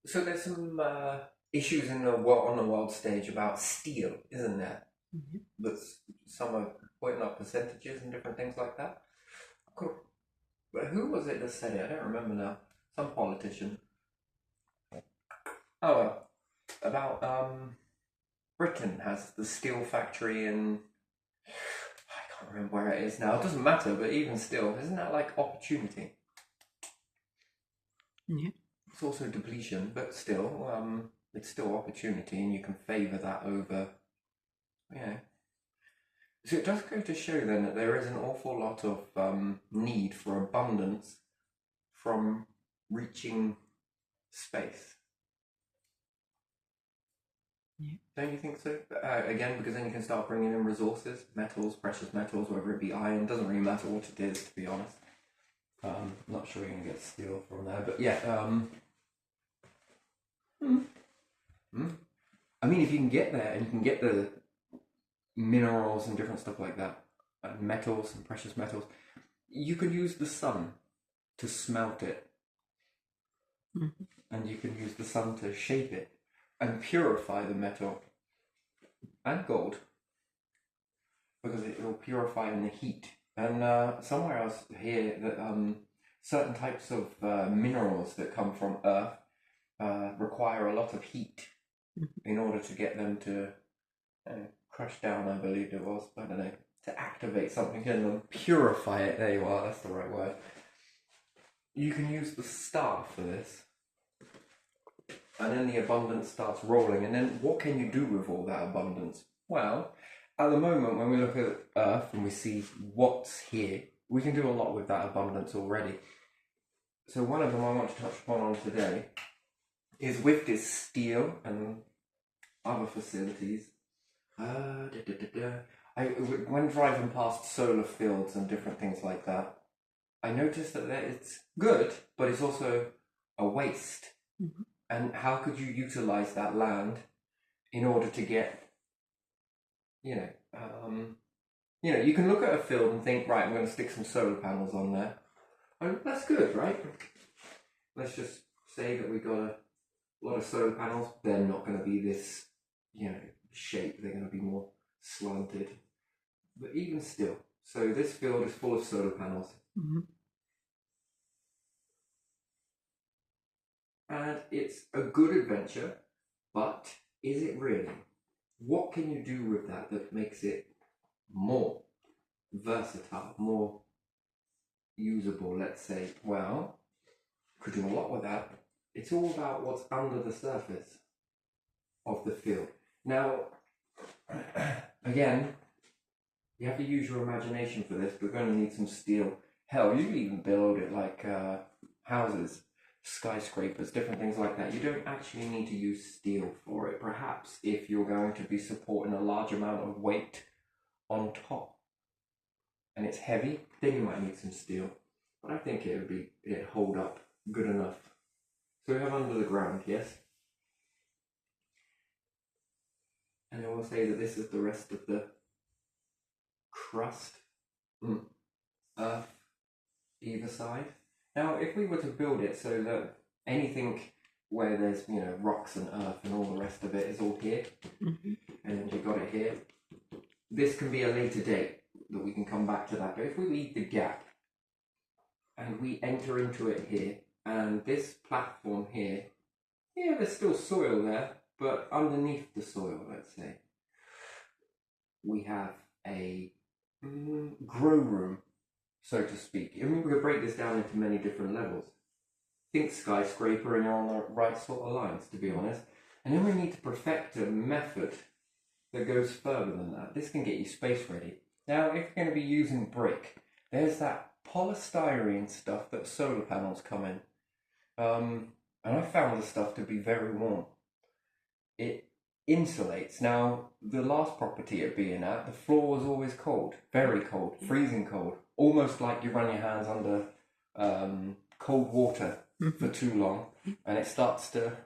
So there's some issues in the world on the world stage about steel, isn't there? Mhm. That's some are putting up percentages and different things like that. Cool. But who was it that said it? I don't remember now. Some politician. Oh, about Britain has the steel factory in I can't remember where it is now. It doesn't matter, but even still, isn't that like opportunity? Yeah. It's also depletion, but still, it's still opportunity, and you can favour that over, you know. So it does go to show then that there is an awful lot of need for abundance from reaching space. Yeah. Don't you think so? Again, because then you can start bringing in resources, metals, precious metals, whether it be iron, doesn't really matter what it is, to be honest. Not sure you're going to get steel from there, but yeah. Hmm. Hmm. I mean, if you can get there and you can get the minerals and different stuff like that, and metals and precious metals, you could use the sun to smelt it, Mhm. and you can use the sun to shape it and purify the metal and gold because it will purify in the heat. And somewhere else here that certain types of minerals that come from Earth require a lot of heat Mhm. in order to get them to crush down, I believe it was, I don't know, to activate something in them, purify it. There you are, that's the right word. You can use the star for this, and then the abundance starts rolling. And then what can you do with all that abundance? Well, at the moment, when we look at Earth and we see what's here, we can do a lot with that abundance already. So one of them I want to touch upon on today is with this steel and other facilities. When driving past solar fields and different things like that, I noticed that it's good, but it's also a waste. Mhm. And how could you utilize that land in order to get, you know, you can look at a field and think, right, I'm going to stick some solar panels on there. And that's good, right? Let's just say that we got a lot of solar panels. They're not going to be this, shape. They're going to be more slanted. But even still, so this field is full of solar panels. Mhm. And it's a good adventure, but is it really? What can you do with that that makes it more versatile, more usable, let's say? Well, could do a lot with that. It's all about what's under the surface of the field. Now, again, you have to use your imagination for this. We're going to need some steel. Hell, you can even build it like houses, skyscrapers, different things like that. You don't actually need to use steel for it. Perhaps if you're going to be supporting a large amount of weight on top and it's heavy, then you might need some steel. But I think it'd hold up good enough. So we have under the ground, yes? And I will say that this is the rest of the crust, earth, either side. Now, if we were to build it so that anything where there's, rocks and earth and all the rest of it is all here, Mhm. and you got it here, this can be a later date that we can come back to that. But if we leave the gap and we enter into it here, and this platform here, yeah, there's still soil there, but underneath the soil, let's say, we have a grow room, so to speak. I mean, we could break this down into many different levels. Think skyscraper and you're on the right sort of lines, to be honest. And then we need to perfect a method that goes further than that. This can get you space ready. Now, if you're going to be using brick, there's that polystyrene stuff that solar panels come in. And I found the stuff to be very warm. It insulates. Now, the last property it being at, the floor was always cold, very cold, freezing cold, almost like you run your hands under cold water for Mhm. too long, and it starts to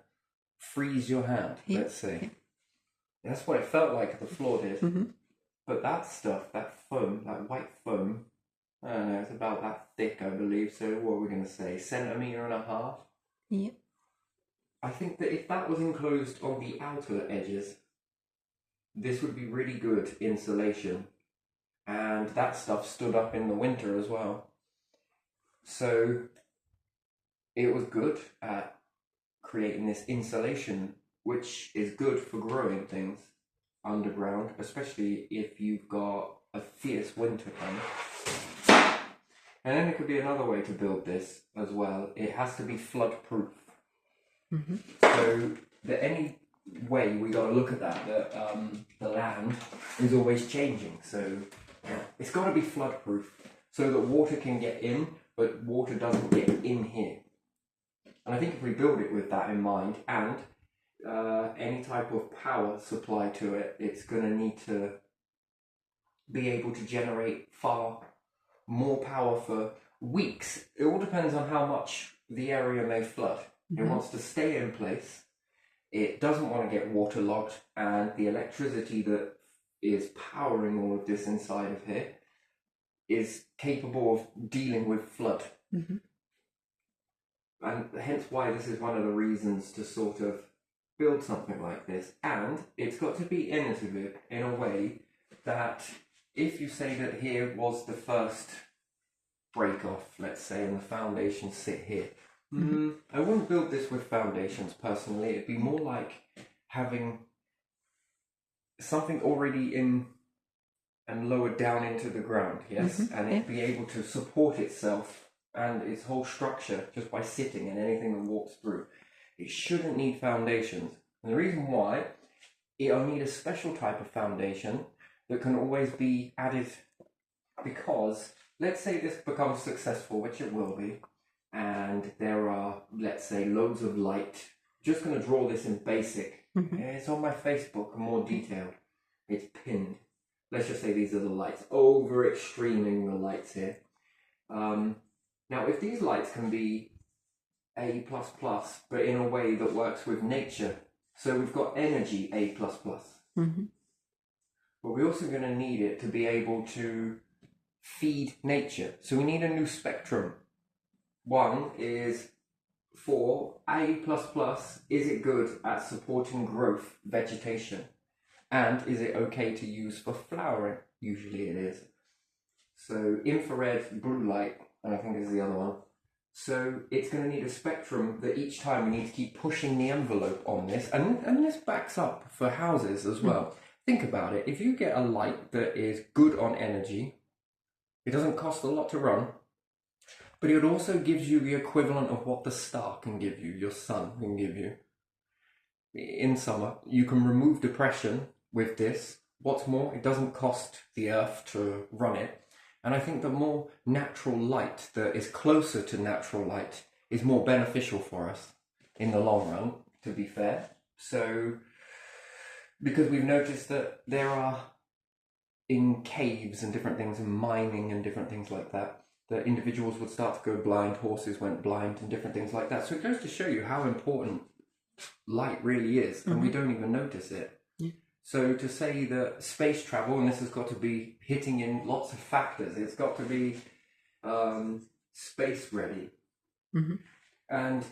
freeze your hand. Yeah. Let's see. Yeah. That's what it felt like the floor did. Mhm. But that stuff, that foam, that white foam, I don't know, it's about that thick, I believe. So what are we going to say? Centimetre and a half. Yeah. I think that if that was enclosed on the outer edges, this would be really good insulation, and that stuff stood up in the winter as well. So it was good at creating this insulation, which is good for growing things underground, especially if you've got a fierce winter coming. And then there could be another way to build this as well. It has to be flood proof. Mm-hmm. So that any way we got to look at that, the land is always changing. So it's got to be flood proof so that water can get in, but water doesn't get in here. And I think if we build it with that in mind, and any type of power supply to it, it's going to need to be able to generate far more power for weeks. It all depends on how much the area may flood. It wants to stay in place. It doesn't want to get waterlogged, and the electricity that is powering all of this inside of here is capable of dealing with flood. Mm-hmm. And hence why this is one of the reasons to sort of build something like this. And it's got to be innovative in a way that if you say that here was the first break off, let's say, and the foundations sit here, I wouldn't build this with foundations personally. It'd be more like having something already in and lowered down into the ground, yes? And it'd be able to support itself and its whole structure just by sitting and anything that walks through. It shouldn't need foundations. And the reason why, it'll need a special type of foundation that can always be added, because let's say this becomes successful, which it will be, and there are, let's say, loads of light. Just going to draw this in basic. It's on my Facebook, more detailed. It's pinned. Let's just say these are the lights, over extreming the lights here. Now, if these lights can be A++, but in a way that works with nature, so we've got energy A++, but we're also going to need it to be able to feed nature. So we need a new spectrum. One is for A++, is it good at supporting growth, vegetation? And is it okay to use for flowering? Usually it is. So infrared, blue light, and I think is the other one. So it's going to need a spectrum that each time we need to keep pushing the envelope on this. And this backs up for houses as well. Think about it. If you get a light that is good on energy, it doesn't cost a lot to run, but it also gives you the equivalent of what the star can give you, your sun can give you. In summer, you can remove depression with this. What's more, it doesn't cost the earth to run it. And I think that more natural light that is closer to natural light is more beneficial for us in the long run, to be fair. So, because we've noticed that there are, in caves and different things, and mining and different things like that, that individuals would start to go blind, horses went blind and different things like that. So it goes to show you how important light really is, and we don't even notice it. So to say that space travel, and this has got to be hitting in lots of factors, it's got to be space ready. And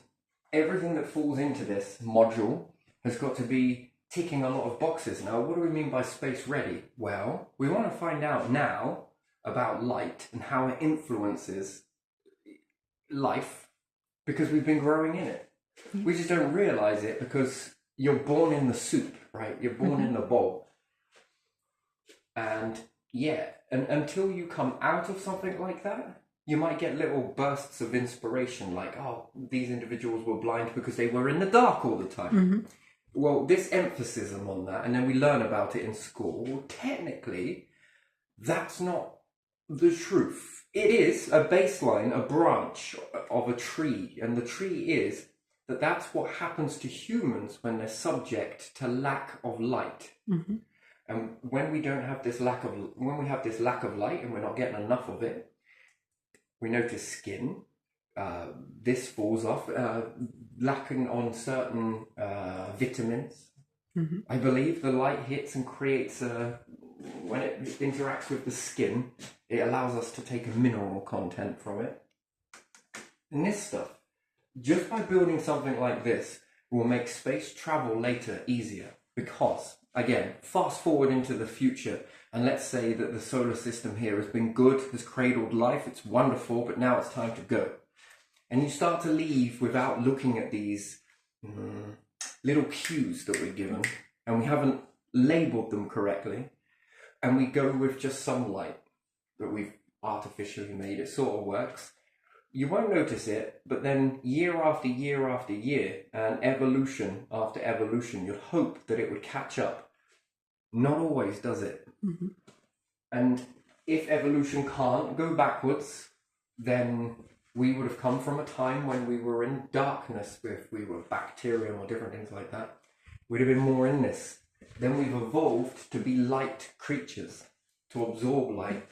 everything that falls into this module has got to be ticking a lot of boxes. Now, what do we mean by space ready? Well, we want to find out now about light and how it influences life, because we've been growing in it. We just don't realize it because you're born in the soup, right? You're born in the bowl. And yeah, and until you come out of something like that, you might get little bursts of inspiration, like, oh, these individuals were blind because they were in the dark all the time. Well, this emphasis on that, and then we learn about it in school, well, technically, that's not the truth. It is a baseline, a branch of a tree, and the tree is that that's what happens to humans when they're subject to lack of light. And when we don't have this lack of, when we have this lack of light and we're not getting enough of it, we notice skin. This falls off, lacking on certain vitamins. I believe the light hits and creates when it interacts with the skin, it allows us to take a mineral content from it. And this stuff, just by building something like this, will make space travel later easier. Because, again, fast forward into the future, and let's say that the solar system here has been good, has cradled life, it's wonderful, but now it's time to go. And you start to leave without looking at these little cues that we're given, and we haven't labeled them correctly, and we go with just some light that we've artificially made. It sort of works. You won't notice it, but then year after year after year, and evolution after evolution, you'd hope that it would catch up. Not always does it. Mm-hmm. And if evolution can't go backwards, then we would have come from a time when we were in darkness, if we were bacterium or different things like that. We'd have been more in this. Then we've evolved to be light creatures, to absorb light.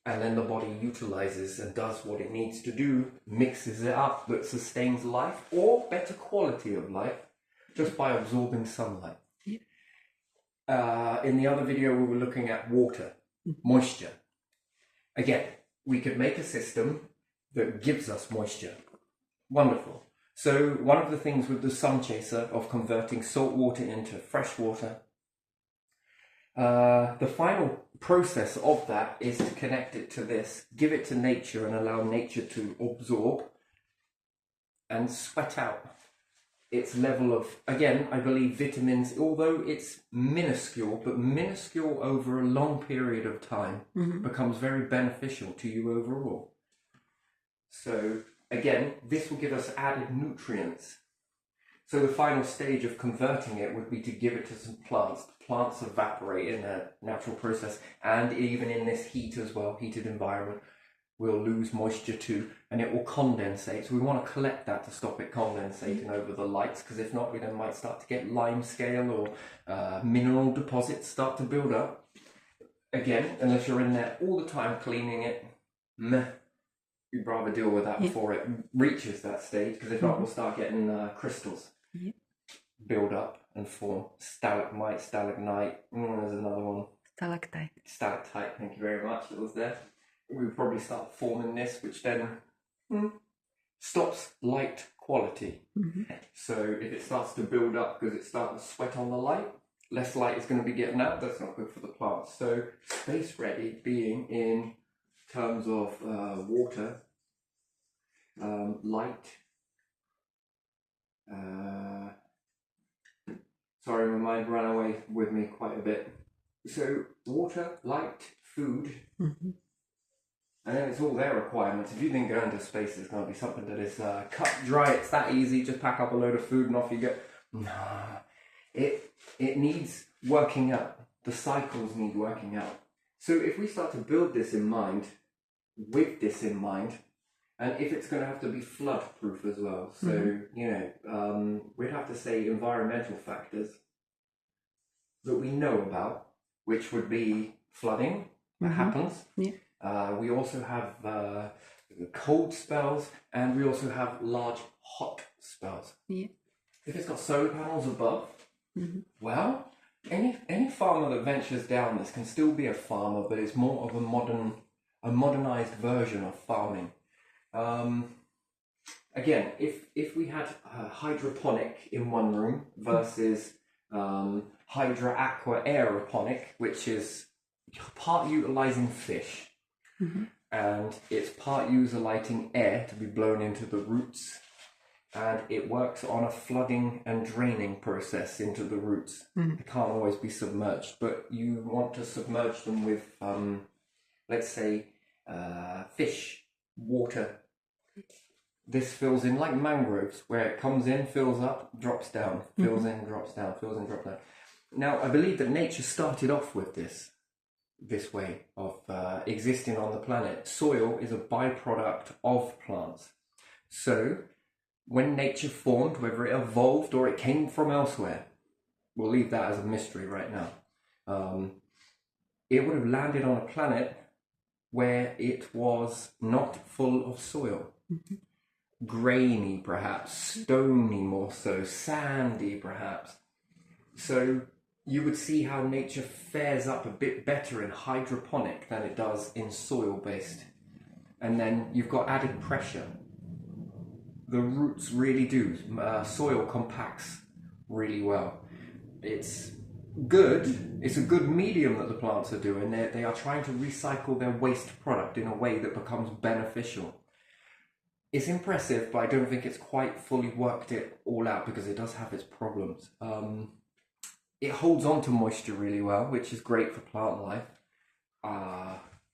And then the body utilizes and does what it needs to do, mixes it up, that sustains life or better quality of life just by absorbing sunlight. Yeah. In the other video, we were looking at water, moisture. Again, we could make a system that gives us moisture. Wonderful. So one of the things with the sun chaser of converting salt water into fresh water, the final process of that is to connect it to this, give it to nature and allow nature to absorb and sweat out its level of, again, I believe vitamins, although it's minuscule, but minuscule over a long period of time becomes very beneficial to you overall. So again, this will give us added nutrients. So the final stage of converting it would be to give it to some plants. Plants evaporate in a natural process, and even in this heat as well, heated environment, we'll lose moisture too, and it will condensate. So we want to collect that to stop it condensating over the lights, because if not, we then might start to get lime scale or mineral deposits start to build up. Again, unless you're in there all the time cleaning it, you'd rather deal with that before it reaches that stage, because if not, we'll start getting crystals build up and form. Stalagmite, stalagmite, there's another one. Stalactite. Stalactite, thank you very much, it was there. We would probably start forming this, which then stops light quality. So if it starts to build up because it starts to sweat on the light, less light is going to be getting out, that's not good for the plants. So space ready being in terms of water, light, sorry, my mind ran away with me quite a bit. So water, light, food, and then it's all their requirements. If you think going into space is going to be something that is cut dry, it's that easy, just pack up a load of food and off you go. Nah, it needs working out. The cycles need working out. So if we start to build this in mind, with this in mind, and if it's going to have to be flood proof as well, so we'd have to say environmental factors that we know about, which would be flooding that happens. We also have cold spells, and we also have large hot spells. If it's got solar panels above, well, any farmer that ventures down this can still be a farmer, but it's more of a modernized version of farming. Again, if we had hydroponic in one room versus hydra aqua aeroponic, which is part utilizing fish, and it's part utilizing air to be blown into the roots, and it works on a flooding and draining process into the roots. It can't always be submerged, but you want to submerge them with, let's say, fish, water. This fills in like mangroves, where it comes in, fills up, drops down, fills in, drops down, fills in, drops down. Now, I believe that nature started off with this way of existing on the planet. Soil is a byproduct of plants. So, when nature formed, whether it evolved or it came from elsewhere, we'll leave that as a mystery right now. It would have landed on a planet where it was not full of soil. Grainy perhaps, stony more so, sandy perhaps. So you would see how nature fares up a bit better in hydroponic than it does in soil based. And then you've got added pressure. the roots really do. Soil compacts really well. It's good. It's a good medium that the plants are doing. They are trying to recycle their waste product in a way that becomes beneficial. It's impressive, but I don't think it's quite fully worked it all out because it does have its problems. It holds on to moisture really well, which is great for plant life.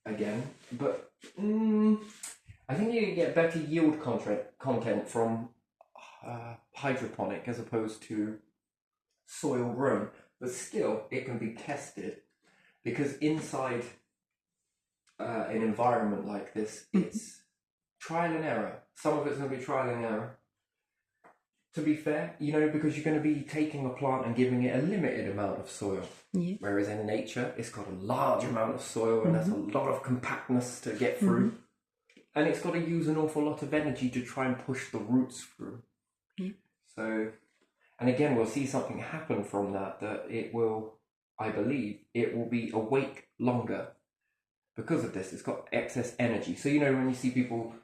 Again, but I think you can get better yield content from hydroponic as opposed to soil grown. But still, it can be tested because inside an environment like this, it's trial and error. Some of it's going to be trial and error. To be fair, because you're going to be taking a plant and giving it a limited amount of soil. Yeah. Whereas in nature, it's got a large amount of soil and there's a lot of compactness to get through. And it's got to use an awful lot of energy to try and push the roots through. Yeah. So, and again, we'll see something happen from that it will, I believe, it will be awake longer because of this. It's got excess energy. So, when you see people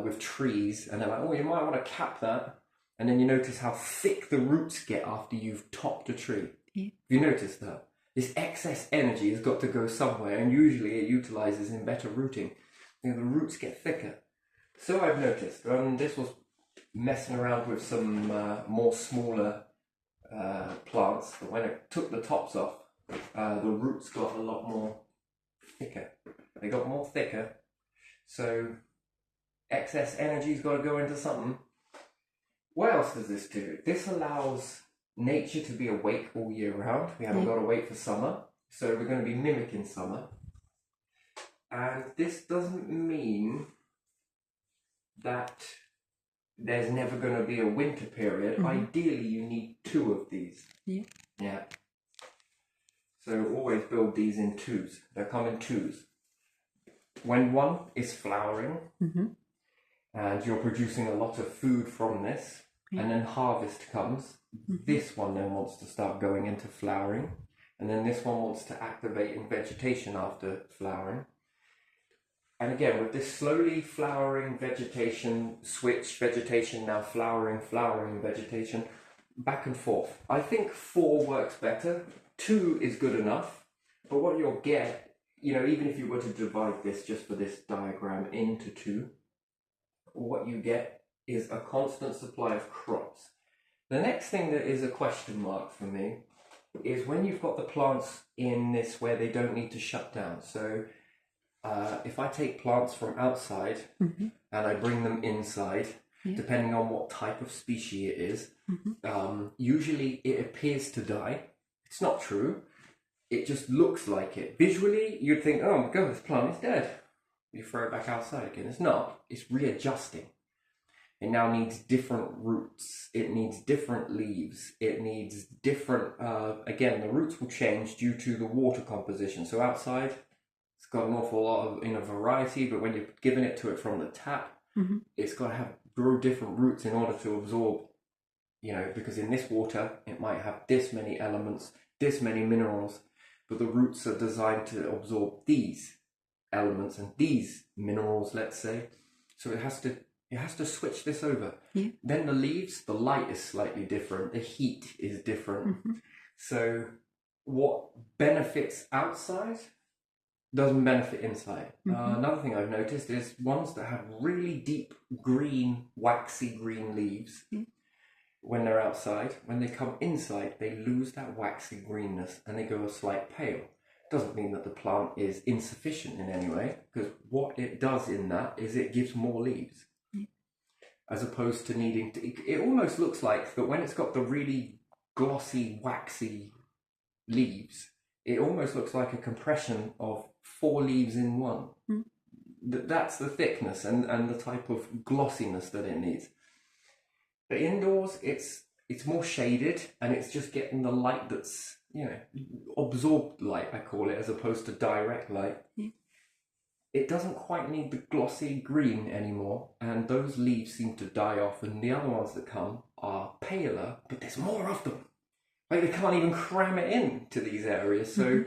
with trees and they're like, oh, you might want to cap that. And then you notice how thick the roots get after you've topped a tree. Yeah. Have you noticed that? This excess energy has got to go somewhere, and usually it utilizes in better rooting. The roots get thicker. So I've noticed. This was messing around with some more smaller plants, but when it took the tops off, the roots got a lot more thicker. They got more thicker. So excess energy's got to go into something. What else does this do? This allows nature to be awake all year round. We haven't got to wait for summer, so we're going to be mimicking summer. And this doesn't mean that there's never going to be a winter period. Ideally, you need 2 of these. Yeah. Yeah. So always build these in 2s. They come in 2s. When one is flowering, and you're producing a lot of food from this, and then harvest comes, this one then wants to start going into flowering, and then this one wants to activate in vegetation after flowering. And again, with this slowly flowering vegetation, switch, vegetation, now flowering, vegetation, back and forth. I think 4 works better. 2 is good enough, but what you'll get, even if you were to divide this just for this diagram into 2, what you get is a constant supply of crops. The next thing that is a question mark for me is when you've got the plants in this where they don't need to shut down. So if I take plants from outside and I bring them inside, depending on what type of species it is, usually it appears to die. It's not true. It just looks like it. Visually, you'd think, oh my god, this plant is dead. You throw it back outside again. It's not. It's readjusting. It now needs different roots. It needs different leaves. It needs different, again, the roots will change due to the water composition. So outside, it's got an awful lot of variety, but when you're giving it to it from the tap, it's got to grow different roots in order to absorb, because in this water, it might have this many elements, this many minerals, but the roots are designed to absorb these elements and these minerals, let's say. So it has to switch this over. Yeah. Then the leaves, the light is slightly different, the heat is different. So what benefits outside doesn't benefit inside. Another thing I've noticed is ones that have really deep green, waxy green leaves, when they're outside, when they come inside, they lose that waxy greenness and they go a slight pale. Doesn't mean that the plant is insufficient in any way, because what it does in that is it gives more leaves. As opposed to needing to, it almost looks like that when it's got the really glossy, waxy leaves, it almost looks like a compression of 4 leaves in one. That's the thickness and the type of glossiness that it needs. But indoors, it's more shaded and it's just getting the light that's, absorbed light, I call it, as opposed to direct light. It doesn't quite need the glossy green anymore, and those leaves seem to die off, and the other ones that come are paler, but there's more of them. Like they can't even cram it in to these areas. So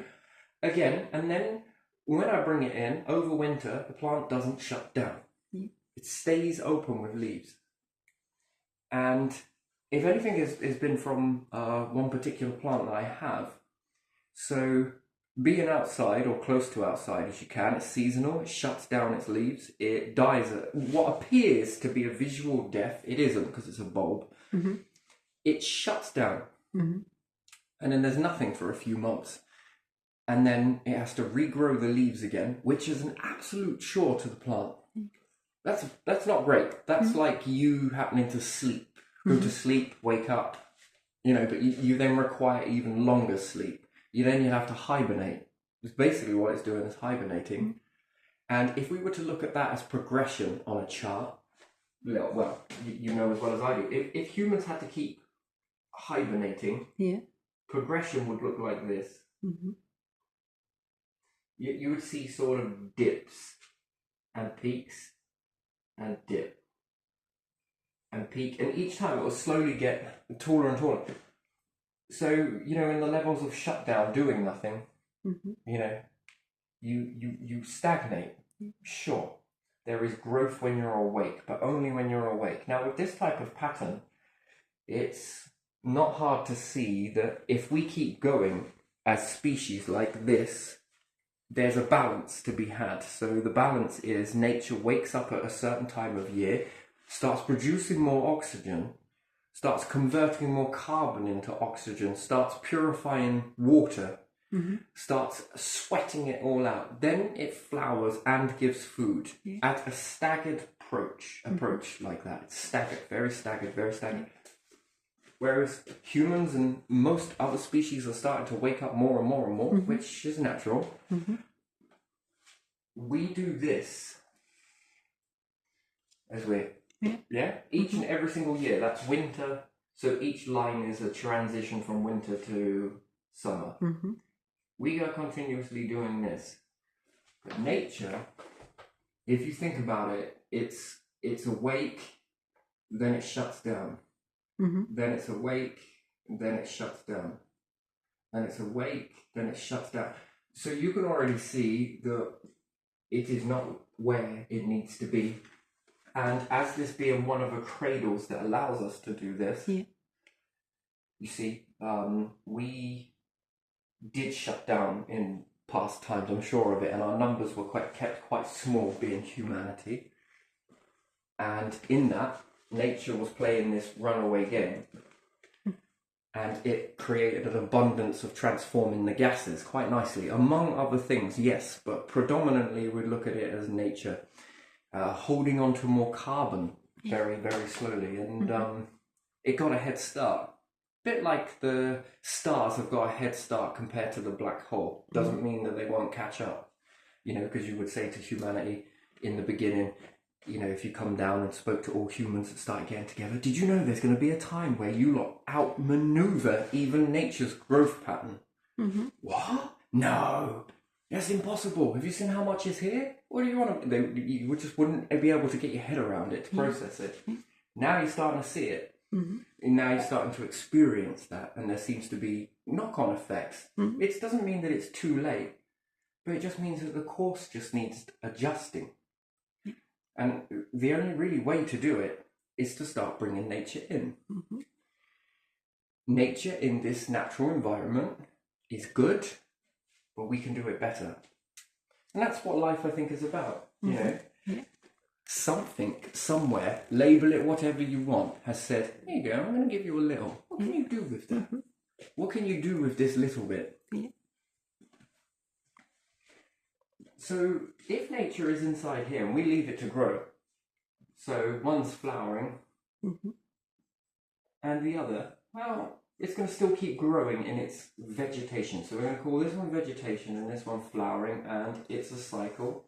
again, and then when I bring it in over winter, the plant doesn't shut down. It stays open with leaves. And if anything has been from one particular plant that I have, so being outside or close to outside as you can, it's seasonal, it shuts down its leaves, it dies at what appears to be a visual death. It isn't, because it's a bulb. Mm-hmm. It shuts down, Mm-hmm. and then there's nothing for a few months. And then it has to regrow the leaves again, which is an absolute chore to the plant. That's not great. That's like you happening to sleep. Go to sleep, wake up, but you then require even longer sleep. You have to hibernate. It's basically what it's doing, is hibernating. And if we were to look at that as progression on a chart, well, you know as well as I do, if humans had to keep hibernating, Yeah. progression would look like this. Mm-hmm. You would see sort of dips and peaks and dip and peak, and each time it will slowly get taller and taller. So, in the levels of shutdown, doing nothing, Mm-hmm. you stagnate. Sure, there is growth when you're awake, but only when you're awake. Now, with this type of pattern, it's not hard to see that if we keep going as species like this, there's a balance to be had. So the balance is nature wakes up at a certain time of year, starts producing more oxygen, starts converting more carbon into oxygen, starts purifying water, starts sweating it all out. Then it flowers and gives food at a staggered approach like that. It's staggered, very staggered, very staggered. Whereas humans and most other species are starting to wake up more and more and more, which is natural. We do this as each and every single year. That's winter. So each line is a transition from winter to summer. We are continuously doing this. But nature, if you think about it, it's awake, then it shuts down. Then it's awake, then it shuts down. And it's awake, then it shuts down. So you can already see that it is not where it needs to be. And as this being one of the cradles that allows us to do this, you see, we did shut down in past times, I'm sure of it, and our numbers were kept quite small, being humanity. And in that, nature was playing this runaway game, and it created an abundance of transforming the gases quite nicely, among other things, yes, but predominantly we'd look at it as nature holding on to more carbon very, very slowly, and it got a head start. A bit like the stars have got a head start compared to the black hole. Doesn't mean that they won't catch up, because you would say to humanity in the beginning, if you come down and spoke to all humans and started getting together, did you know there's going to be a time where you lot outmaneuver even nature's growth pattern? What? No, that's impossible. Have you seen how much is here? What do you want to... You just wouldn't be able to get your head around it, to process it. Now you're starting to see it. And now you're starting to experience that, and there seems to be knock-on effects. It doesn't mean that it's too late, but it just means that the course just needs adjusting. And the only really way to do it is to start bringing nature in. Nature in this natural environment is good, but we can do it better. And that's what life, I think, is about. Something, somewhere, label it whatever you want, has said, here you go, I'm going to give you a little. What can you do with that? What can you do with this little bit? So if nature is inside here and we leave it to grow, so one's flowering and the other, well, it's going to still keep growing in its vegetation. So we're going to call this one vegetation and this one flowering, and it's a cycle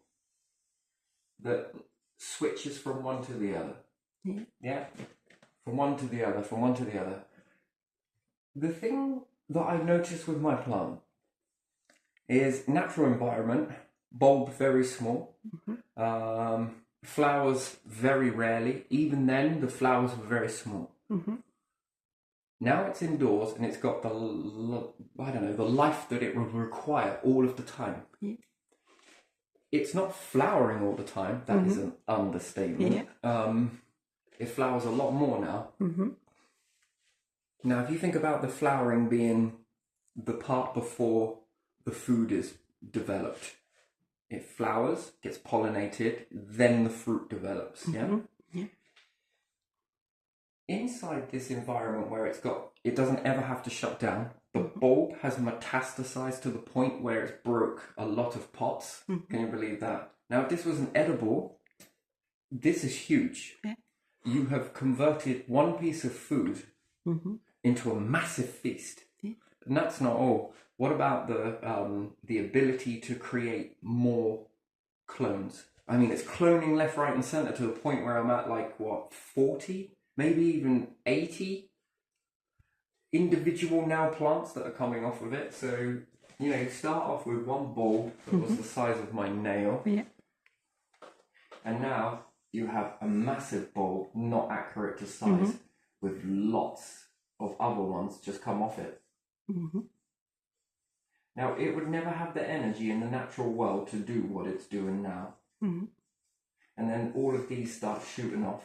that switches from one to the other. From one to the other, from one to the other. The thing that I noticed with my plant is natural environment, bulb very small, flowers very rarely. Even then, the flowers were very small. Now it's indoors and it's got the life that it would require all of the time. It's not flowering all the time. That is an understatement. It flowers a lot more now. Mm-hmm. Now, if you think about the flowering being the part before the food is developed, it flowers, gets pollinated, then the fruit develops. Yeah. Mm-hmm. Yeah. Inside this environment where it doesn't ever have to shut down. The bulb has metastasized to the point where it's broke a lot of pots. Mm-hmm. Can you believe that? Now, if this was an edible, this is huge. Yeah. You have converted one piece of food Mm-hmm. into a massive feast. Yeah. And that's not all. What about the ability to create more clones? I mean, it's cloning left, right, and center to the point where I'm at 40, maybe even 80 individual now plants that are coming off of it. So, you start off with one bulb that was the size of my nail. Yeah. And now you have a massive bulb, not accurate to size, with lots of other ones just come off it. Mm-hmm. Now, it would never have the energy in the natural world to do what it's doing now. Mm-hmm. And then all of these start shooting off,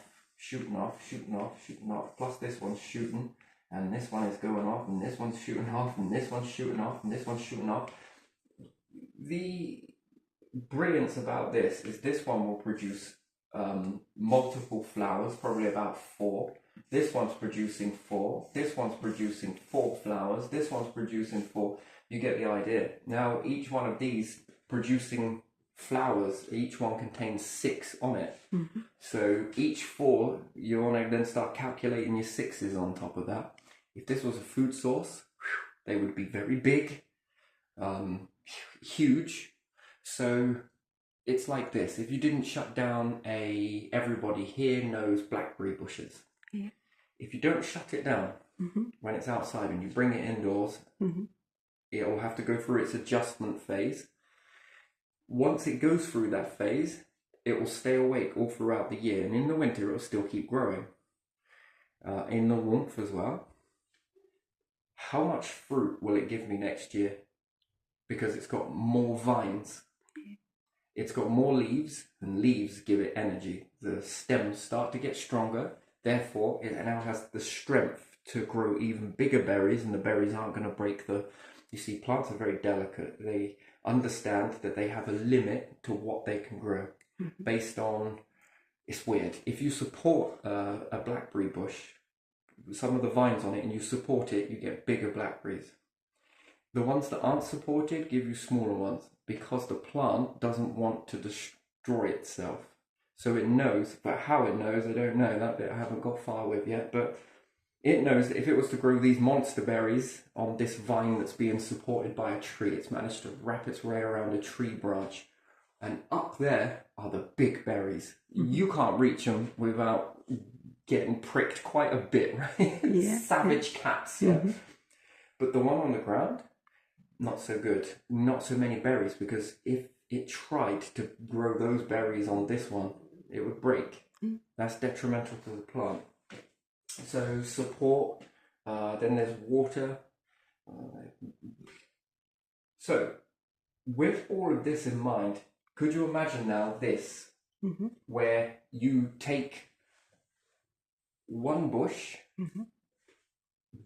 plus this one's shooting, and this one is going off, and this one's shooting off, and this one's shooting off, and this one's shooting off. The brilliance about this is this one will produce multiple flowers, probably about 4. This one's producing 4. This one's producing 4 flowers. This one's producing 4. You get the idea. Now, each one of these producing flowers, each one contains 6 on it. Mm-hmm. So each 4, you want to then start calculating your 6s on top of that. If this was a food source, they would be very big, huge. So it's like this. If you didn't shut down everybody here knows blackberry bushes. Yeah. If you don't shut it down when it's outside and you bring it indoors, it will have to go through its adjustment phase. Once it goes through that phase, it will stay awake all throughout the year. And in the winter, it will still keep growing. In the warmth as well. How much fruit will it give me next year? Because it's got more vines. It's got more leaves, and leaves give it energy. The stems start to get stronger. Therefore, it now has the strength to grow even bigger berries, and the berries aren't going to break You see, plants are very delicate. They understand that they have a limit to what they can grow based on... It's weird. If you support a blackberry bush, some of the vines on it, and you support it, you get bigger blackberries. The ones that aren't supported give you smaller ones because the plant doesn't want to destroy itself. So it knows, but how it knows, I don't know. That bit I haven't got far with yet, but it knows that if it was to grow these monster berries on this vine that's being supported by a tree, it's managed to wrap its way around a tree branch. And up there are the big berries. You can't reach them without getting pricked quite a bit, right? Yeah. Savage cats, yeah. But the one on the ground, not so good. Not so many berries, because if it tried to grow those berries on this one, it would break. That's detrimental to the plant. So support, then there's water. So with all of this in mind, could you imagine now this, where you take one bush,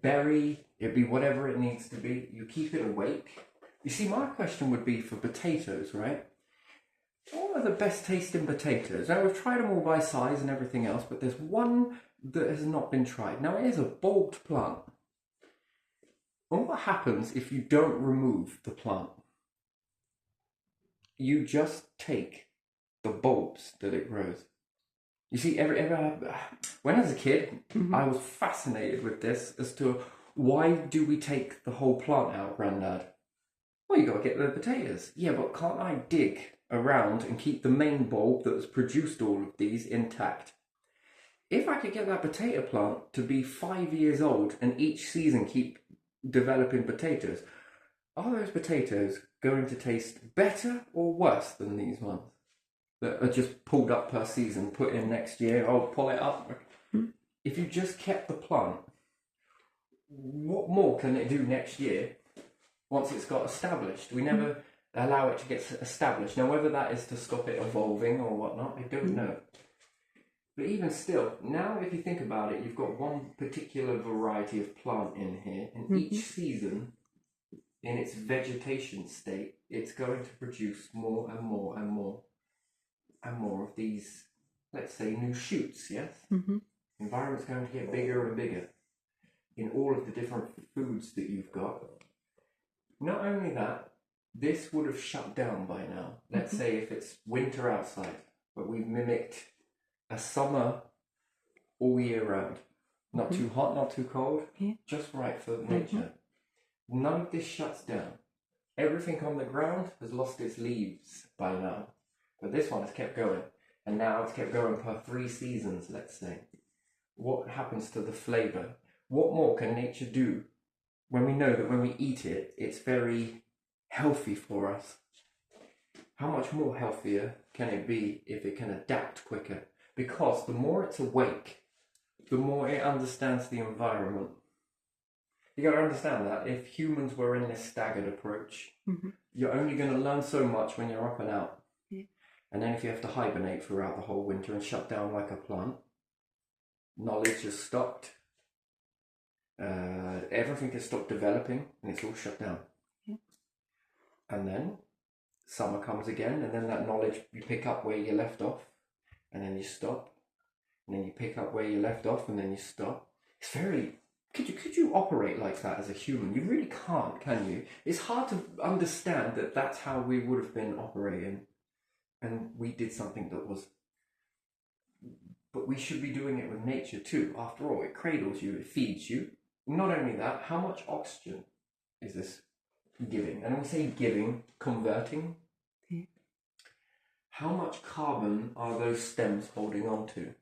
berry, it'd be whatever it needs to be, you keep it awake. You see, my question would be for potatoes, right? What are the best tasting potatoes? Now, we've tried them all by size and everything else, but there's one that has not been tried. Now, it is a bulbed plant. And what happens if you don't remove the plant? You just take the bulbs that it grows. You see, when I was a kid, I was fascinated with this as to why do we take the whole plant out, Grandad? Well, you got to get the potatoes. Yeah, but can't I dig around and keep the main bulb that has produced all of these intact? If I could get that potato plant to be 5 years old and each season keep developing potatoes, are those potatoes going to taste better or worse than these ones that are just pulled up per season, put in next year, pull it up? If you just kept the plant, what more can it do next year once it's got established? We never allow it to get established. Now, whether that is to stop it evolving or whatnot, I don't know. But even still, now if you think about it, you've got one particular variety of plant in here, and each season, in its vegetation state, it's going to produce more and more and more and more of these, let's say, new shoots, yes? Mm-hmm. Environment's going to get bigger and bigger in all of the different foods that you've got. Not only that, this would have shut down by now. Let's say if it's winter outside, but we've mimicked a summer all year round. Not too hot, not too cold, just right for nature. None of this shuts down. Everything on the ground has lost its leaves by now. But this one has kept going. And now it's kept going for 3 seasons, let's say. What happens to the flavour? What more can nature do when we know that when we eat it, it's very healthy for us? How much more healthier can it be if it can adapt quicker? Because the more it's awake, the more it understands the environment. You got to understand that if humans were in this staggered approach, you're only going to learn so much when you're up and out. And then if you have to hibernate throughout the whole winter and shut down like a plant, knowledge has stopped. Everything has stopped developing and it's all shut down. And then summer comes again, and then that knowledge, you pick up where you left off, and then you stop, and then you pick up where you left off, and then you stop. It's very... Could you operate like that as a human? You really can't, can you? It's hard to understand that that's how we would have been operating, and we did something that was... But we should be doing it with nature too. After all, it cradles you, it feeds you. Not only that, how much oxygen is this giving? And we say giving, converting. How much carbon are those stems holding on to?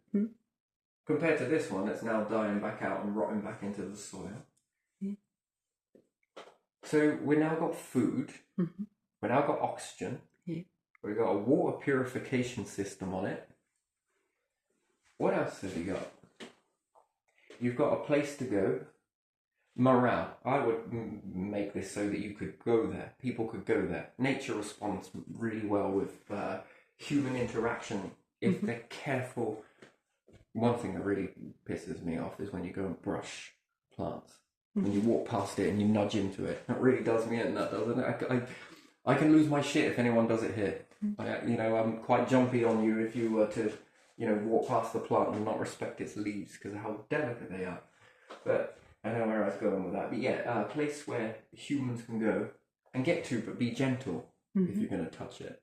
Compared to this one that's now dying back out and rotting back into the soil. So we've now got food, we've now got oxygen, we've got a water purification system on it. What else have you got? You've got a place to go. Morale. I would make this so that you could go there. People could go there. Nature responds really well with human interaction if they're careful. One thing that really pisses me off is when you go and brush plants and you walk past it and you nudge into it. That really does me in, that doesn't it? I can lose my shit if anyone does it here. I'm quite jumpy on you if you were to, walk past the plant and not respect its leaves because of how delicate they are. But I know where I was going with that. But yeah, a place where humans can go and get to, but be gentle if you're going to touch it.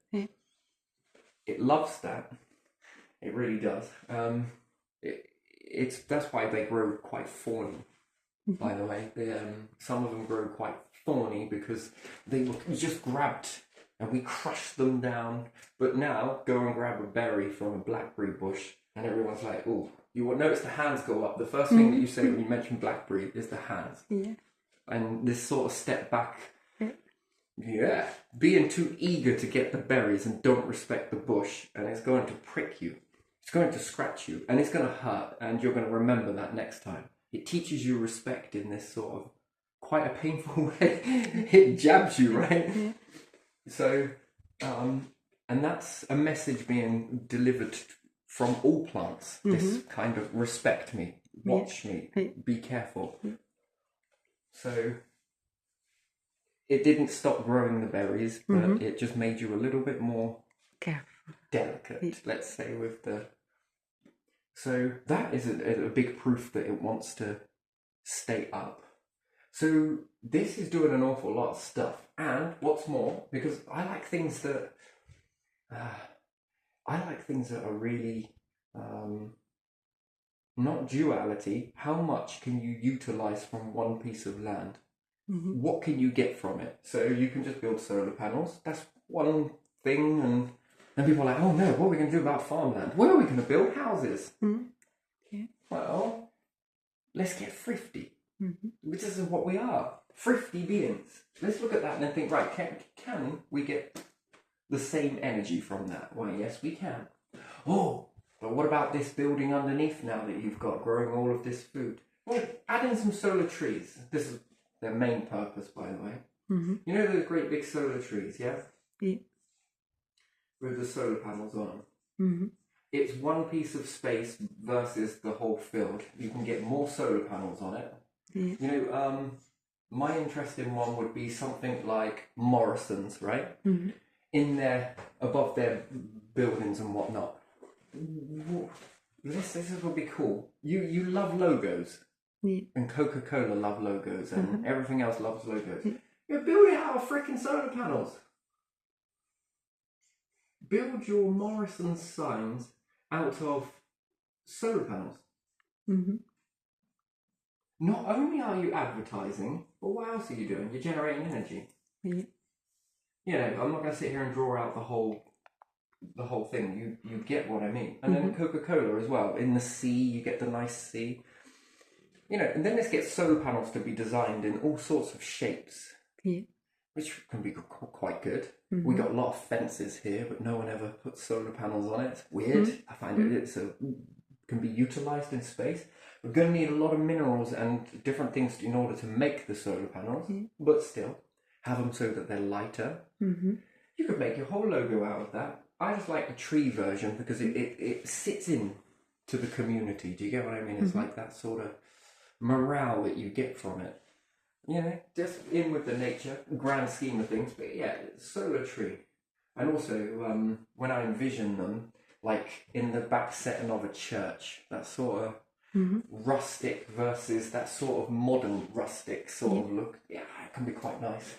It loves that. It really does. That's why they grow quite thorny. By the way, some of them grow quite thorny because they were just grabbed and we crushed them down. But now go and grab a berry from a blackberry bush, and everyone's like, "Oh, you will notice the hands go up." The first thing that you say when you mention blackberry is the hands. And this sort of step back. Being too eager to get the berries and don't respect the bush, and it's going to prick you. It's going to scratch you, and it's going to hurt, and you're going to remember that next time. It teaches you respect in this sort of quite a painful way. It jabs you, right? So, and that's a message being delivered from all plants. This kind of respect me, watch me, be careful. So, it didn't stop growing the berries, but it just made you a little bit more Careful. Delicate, let's say, with the... So that is a big proof that it wants to stay up. So this is doing an awful lot of stuff. And what's more, because I like things that are really not duality. How much can you utilize from one piece of land? What can you get from it? So you can just build solar panels. That's one thing. And people are like, "Oh no, what are we going to do about farmland? Where are we going to build houses?" Well, let's get thrifty. This is what we are. Thrifty beings. Let's look at that and then think, right, can we get the same energy from that? Why, yes, we can. Oh, but what about this building underneath now that you've got growing all of this food? Well, add in some solar trees. This is their main purpose, by the way. You know those great big solar trees, yeah? With the solar panels on. it's one piece of space versus the whole field. You can get more solar panels on it. Yeah. You know, my interest in one would be something like Morrison's, right? Mhm. In there, above their buildings and whatnot. This would be cool. You love logos, Yeah. and Coca-Cola love logos, and everything else loves logos. Yeah. You build it out of freaking solar panels. Build your Morrison's signs out of solar panels. Mhm. Not only are you advertising, but what else are you doing? You're generating energy. Yeah. You know, I'm not going to sit here and draw out the whole thing. You get what I mean. And then Coca-Cola as well. In the sea, you get the nice sea. You know, and then let's get solar panels to be designed in all sorts of shapes, Yeah. which can be quite good. We got a lot of fences here, but no one ever puts solar panels on it. It's weird. I find it can be utilized in space. We're going to need a lot of minerals and different things in order to make the solar panels, but still have them so that they're lighter. Mhm. You could make your whole logo out of that. I just like the tree version because it sits in to the community. Do you get what I mean? It's like that sort of morale that you get from it. You know, just in with the nature, grand scheme of things. But yeah, solar tree. And also, when I envision them, like in the back setting of a church, that sort of rustic versus that sort of modern rustic sort of look, yeah, it can be quite nice.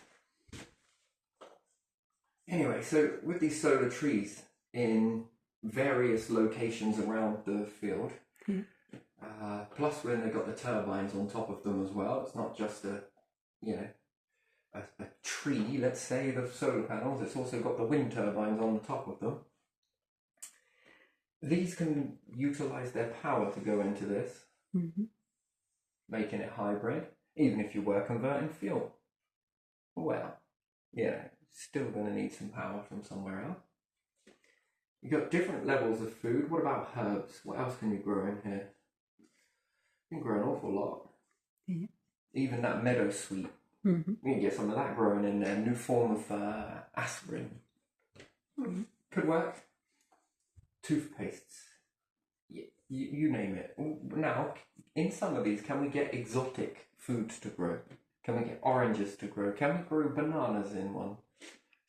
Anyway, so with these solar trees in various locations around the field, plus when they've got the turbines on top of them as well, it's not just a tree, let's say, the solar panels, it's also got the wind turbines on the top of them. These can utilize their power to go into this, making it hybrid, even if you were converting fuel. Well, yeah, still going to need some power from somewhere else. You've got different levels of food. What about herbs? What else can you grow in here? You can grow an awful lot. Yeah. Even that meadow sweet. You can get some of that growing in there. New form of aspirin. Could work. Toothpastes. You name it. Now, in some of these, can we get exotic foods to grow? Can we get oranges to grow? Can we grow bananas in one?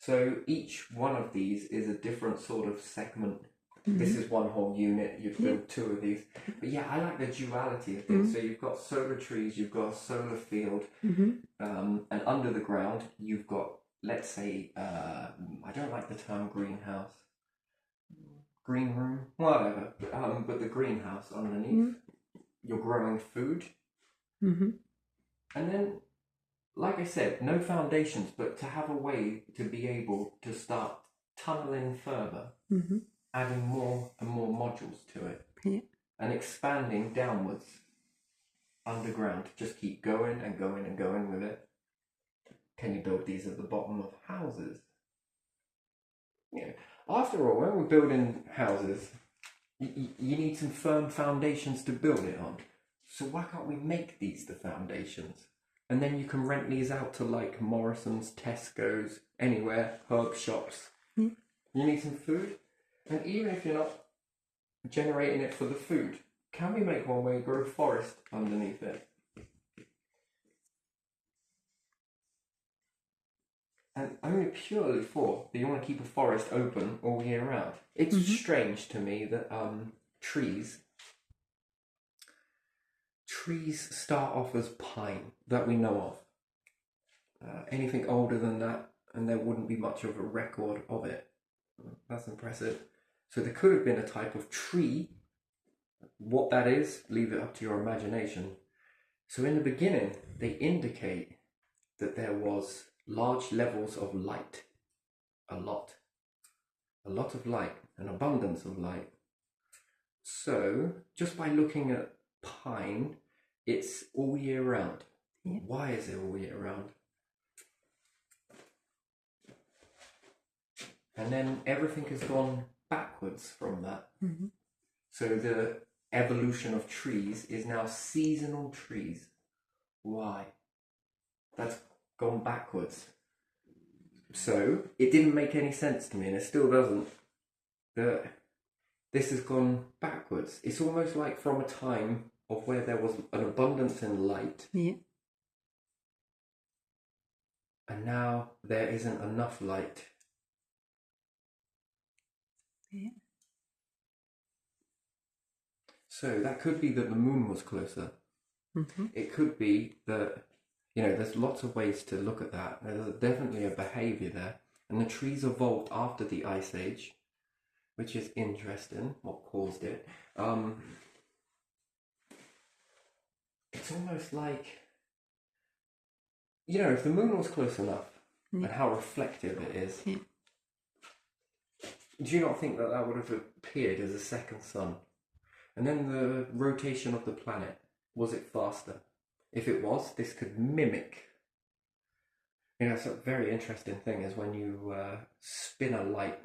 So each one of these is a different sort of segment. This is one whole unit. You'd build two of these. But yeah, I like the duality of things. So you've got solar trees, you've got a solar field, and under the ground you've got, let's say, I don't like the term greenhouse. Green room, whatever. But the greenhouse underneath, you're growing food. And then, like I said, no foundations, but to have a way to be able to start tunneling further, adding more and more modules to it, and expanding downwards underground. Just keep going and going and going with it. Can you build these at the bottom of houses? Yeah. After all, when we're building houses, you need some firm foundations to build it on. So why can't we make these the foundations? And then you can rent these out to like Morrison's, Tesco's, anywhere, herb shops. You need some food. And even if you're not generating it for the food, can we make one where you grow forest underneath it? And only purely for that you want to keep a forest open all year round. It's strange to me that trees start off as pine that we know of. Anything older than that, and there wouldn't be much of a record of it. That's impressive. So there could have been a type of tree. What that is, leave it up to your imagination. So in the beginning, they indicate that there was large levels of light. A lot of light, an abundance of light. So just by looking at pine, it's all year round. Why is it all year round? And then everything has gone backwards from that. So the evolution of trees is now seasonal trees. Why? That's gone backwards. So it didn't make any sense to me, and it still doesn't. this has gone backwards. It's almost like from a time of where there was an abundance in light, Yeah. and now there isn't enough light. Yeah. So that could be that the moon was closer. Mm-hmm. It could be that, there's lots of ways to look at that. There's definitely a behavior there. And the trees evolved after the Ice Age, which is interesting, what caused it. It's almost like, if the moon was close enough, and how reflective it is, do you not think that that would have appeared as a second sun? And then the rotation of the planet, was it faster? If it was, this could mimic. It's a very interesting thing is when you spin a light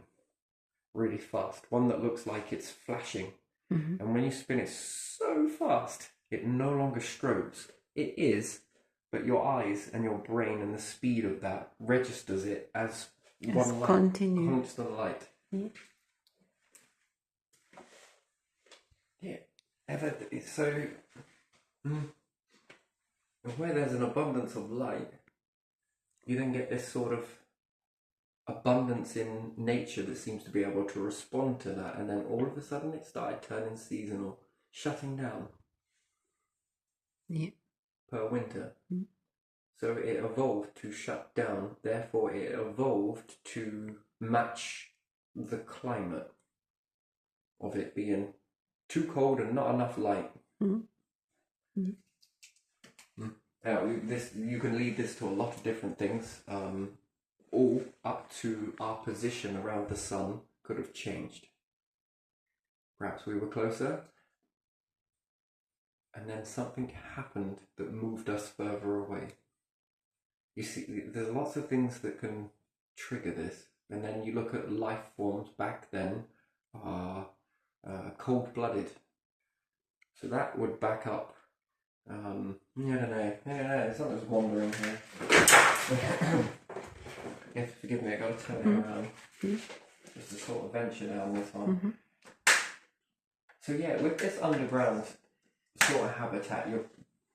really fast, one that looks like it's flashing, and when you spin it so fast, it no longer strobes. It is, but your eyes and your brain and the speed of that registers it as one light, constant light. Yeah. So, where there's an abundance of light, you then get this sort of abundance in nature that seems to be able to respond to that, and then all of a sudden it started turning seasonal, shutting down per winter. So it evolved to shut down, therefore it evolved to match the climate of it being too cold and not enough light. You can lead this to a lot of different things, all up to our position around the sun could have changed. Perhaps we were closer, and then something happened that moved us further away. You see, there's lots of things that can trigger this, and then you look at life forms back then are cold-blooded. So that would back up. I don't know. Something's wandering here. You have to forgive me. I got to turn it around. Just to sort of venture down this one. So yeah, with this underground sort of habitat, you're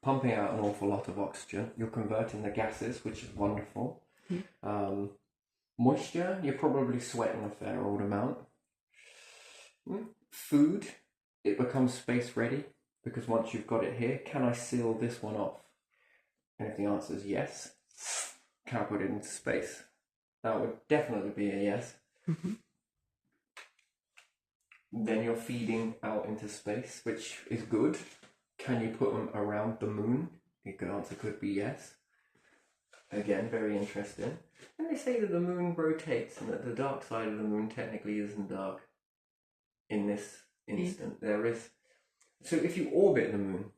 pumping out an awful lot of oxygen. You're converting the gases, which is wonderful. Moisture, you're probably sweating a fair old amount. Food, it becomes space ready, because once you've got it here, can I seal this one off? And if the answer is yes, can I put it into space? That would definitely be a yes. Then you're feeding out into space, which is good. Can you put them around the moon? The answer could be yes. Again, very interesting. And they say that the moon rotates and that the dark side of the moon technically isn't dark in this instant. There is. So if you orbit the moon,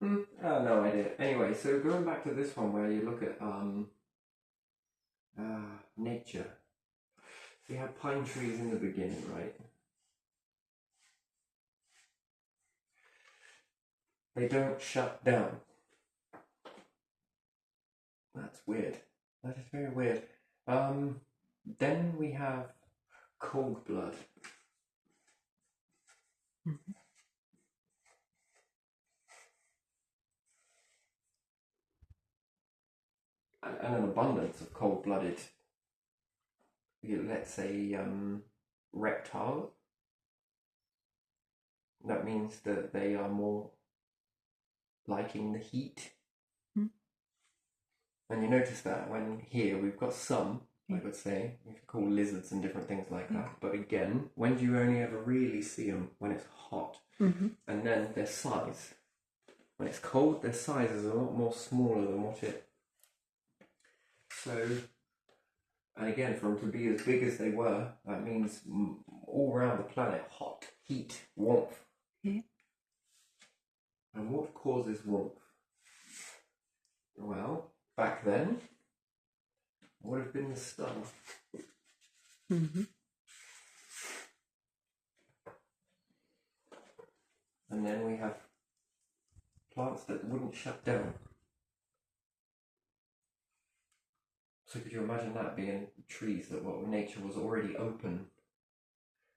no idea. Anyway, so going back to this one where you look at nature. So you have pine trees in the beginning, right? They don't shut down. That's weird. That is very weird. Then we have cold blood. And an abundance of cold-blooded, let's say, reptiles. That means that they are more liking the heat. And you notice that when here we've got some, I would say, you could call lizards and different things like that. But again, when do you only ever really see them? When it's hot. And then their size. When it's cold, their size is a lot more smaller than what it... So, and again, for them to be as big as they were, that means all around the planet, hot, heat, warmth. And what causes warmth? Well, back then, would have been the sun. And then we have plants that wouldn't shut down. So could you imagine that being trees that nature was already open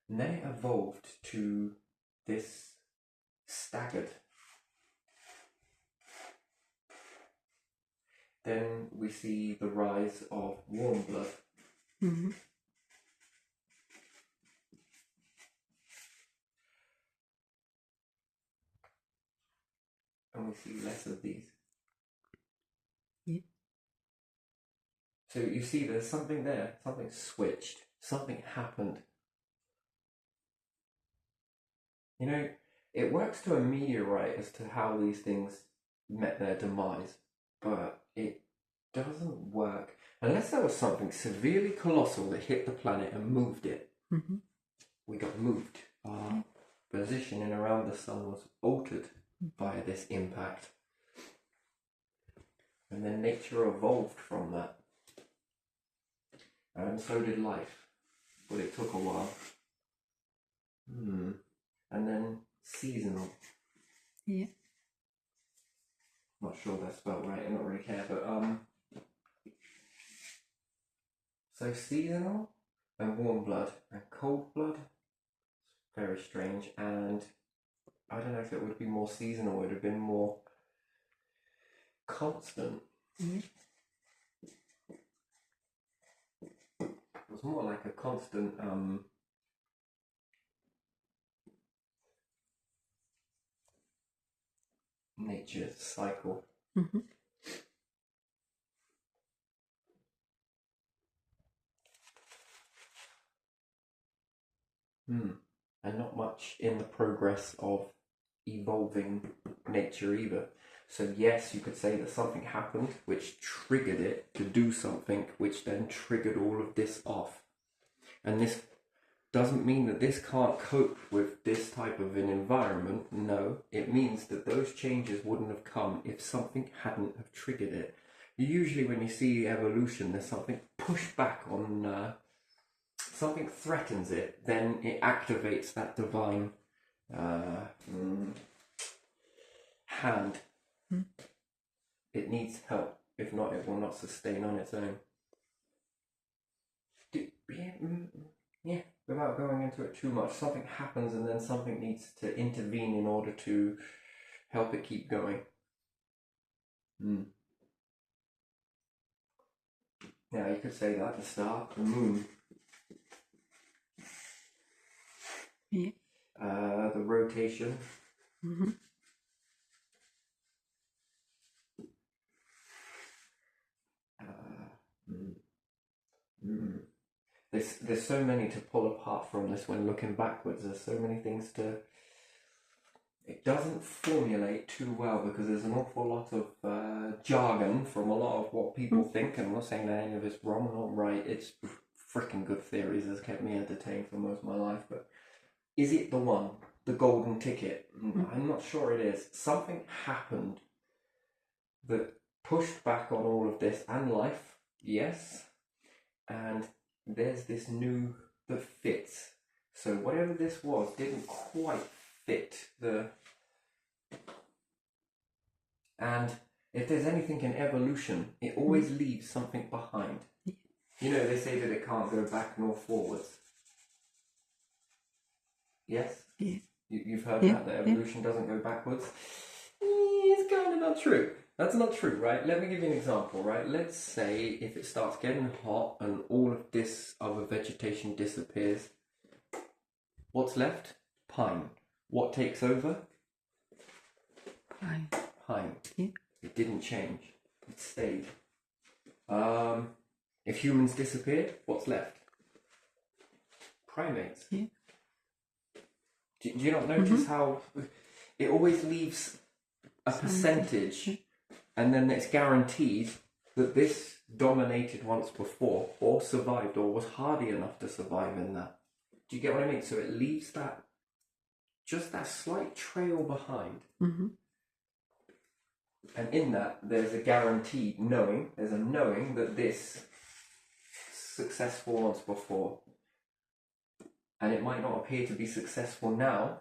And then it evolved to this staggered. Then we see the rise of warm blood. Mm-hmm. And we see less of these. Yeah. So you see there's something there, something switched, something happened. You know, it works to a meteorite as to how these things met their demise, but it doesn't work unless there was something severely colossal that hit the planet and moved it. Mm-hmm. We got moved. Our position in around the sun was altered by this impact. And then nature evolved from that. And so did life. But it took a while. And then seasonal. Yeah. Not sure that's spelled right, I don't really care, but so seasonal and warm blood and cold blood, very strange. And I don't know if it would be more seasonal, it would have been more constant. Yeah. It was more like a constant nature cycle. Mm-hmm. And not much in the progress of evolving nature either. So yes, you could say that something happened which triggered it to do something, which then triggered all of this off. And this doesn't mean that this can't cope with this type of an environment. No, it means that those changes wouldn't have come if something hadn't have triggered it. Usually when you see evolution, there's something pushed back on, something threatens it, then it activates that divine hand. It needs help. If not, it will not sustain on its own. Yeah, without going into it too much, something happens and then something needs to intervene in order to help it keep going. Now you could say that the star, the moon, Yeah. The rotation. Mm-hmm. There's so many to pull apart from this when looking backwards. There's so many things to. It doesn't formulate too well because there's an awful lot of jargon from a lot of what people think. And I'm not saying that any of it's wrong or right. It's freaking good theories that's kept me entertained for most of my life. But is it the one, the golden ticket? I'm not sure it is. Something happened that pushed back on all of this and life, yes. And there's this new that fits. So whatever this was didn't quite fit the. And if there's anything in evolution, it always leaves something behind. You know, they say that it can't go back nor forwards. Yes? Yeah. You've heard that evolution doesn't go backwards? It's kind of not true. That's not true, right? Let me give you an example, right? Let's say if it starts getting hot and all of this other vegetation disappears, what's left? Pine. What takes over? Pine. Pine. Yeah. It didn't change. It stayed. If humans disappeared, what's left? Primates. Yeah. Do you not notice how it always leaves a percentage, and then it's guaranteed that this dominated once before, or survived, or was hardy enough to survive in that? Do you get what I mean? So it leaves that, just that slight trail behind. Mm-hmm. And in that, there's a guaranteed knowing, there's a knowing that this successful once before. And it might not appear to be successful now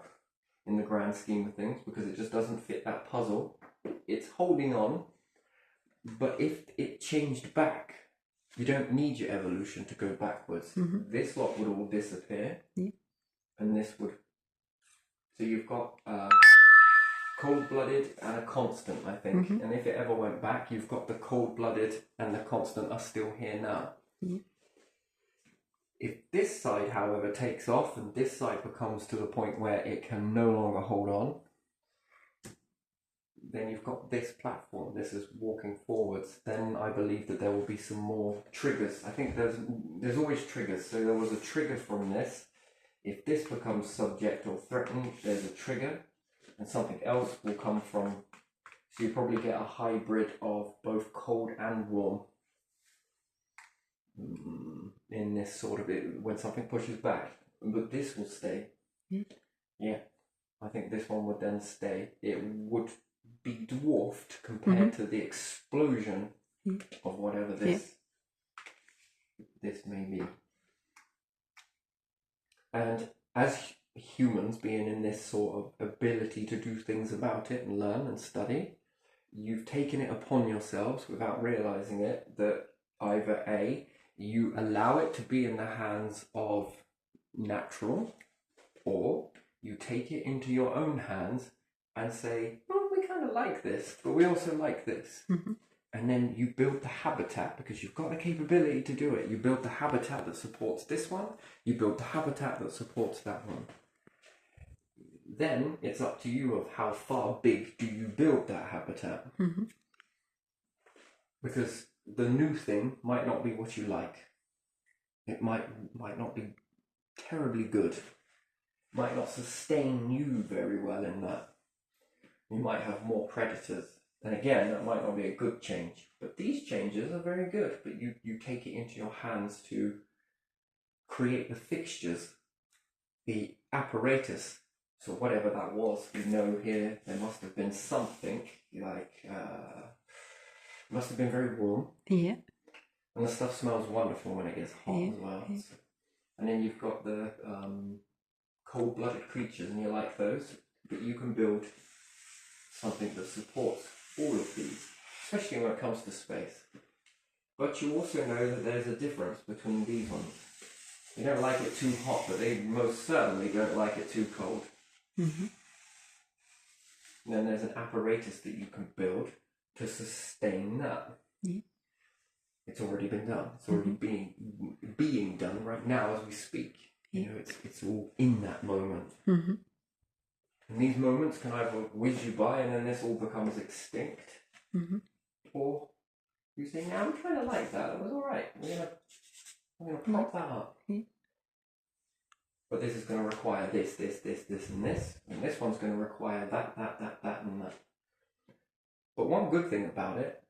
in the grand scheme of things because it just doesn't fit that puzzle. It's holding on, but if it changed back, you don't need your evolution to go backwards. This lot would all disappear. Yeah. and this would. So you've got cold-blooded and a constant, I think. Mhm. And if it ever went back, you've got the cold-blooded and the constant are still here now. Yeah. If this side, however, takes off and this side becomes to the point where it can no longer hold on, then you've got this platform. This is walking forwards. Then I believe that there will be some more triggers. I think there's always triggers. So there was a trigger from this. If this becomes subject or threatened, there's a trigger, and something else will come from. So you probably get a hybrid of both cold and warm in this sort of it when something pushes back. But this will stay. Mm. Yeah, I think this one would then stay. It would be dwarfed compared to the explosion of whatever this may be. And as humans being in this sort of ability to do things about it and learn and study, you've taken it upon yourselves without realizing it that either A, you allow it to be in the hands of natural, or you take it into your own hands and say, well, we kind of like this, but we also like this. Mhm. And then you build the habitat because you've got the capability to do it. You build the habitat that supports this one. You build the habitat that supports that one. Then it's up to you of how far big do you build that habitat. Mhm. Because the new thing might not be what you like. It might not be terribly good. Might not sustain you very well in that. You might have more predators. And again, that might not be a good change. But these changes are very good. But you take it into your hands to create the fixtures, the apparatus. So whatever that was, we know here there must have been something like, must have been very warm. Yeah. And the stuff smells wonderful when it gets hot as well. Yeah. So, and then you've got the cold-blooded creatures, and you like those. But you can build something that supports all of these, especially when it comes to space. But you also know that there's a difference between these ones. They don't like it too hot, but they most certainly don't like it too cold. Mhm. And then there's an apparatus that you can build to sustain that. Yeah. It's already been done. It's already being done right now as we speak. You know, it's all in that moment. Mhm. And these moments can either whiz you by and then this all becomes extinct, or you say, "Now I'm kind of like that. That was all right. We're gonna prop that up." But this is going to require this, and this, and this one's going to require that, and that. But one good thing about it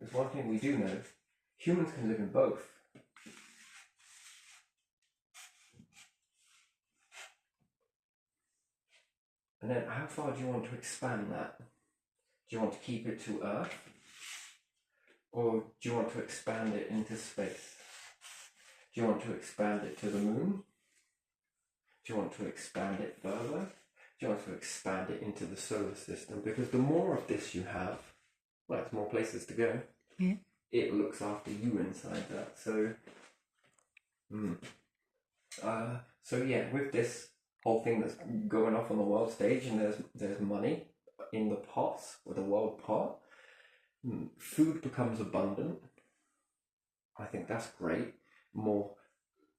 is one thing we do know: humans can live in both. And then, how far do you want to expand that? Do you want to keep it to Earth? Or do you want to expand it into space? Do you want to expand it to the moon? Do you want to expand it further? Do you want to expand it into the solar system? Because the more of this you have, well, it's more places to go. Yeah. It looks after you inside that. So yeah, with this whole thing that's going off on the world stage, and there's money in the pots, or the world pot, food becomes abundant. I think that's great. More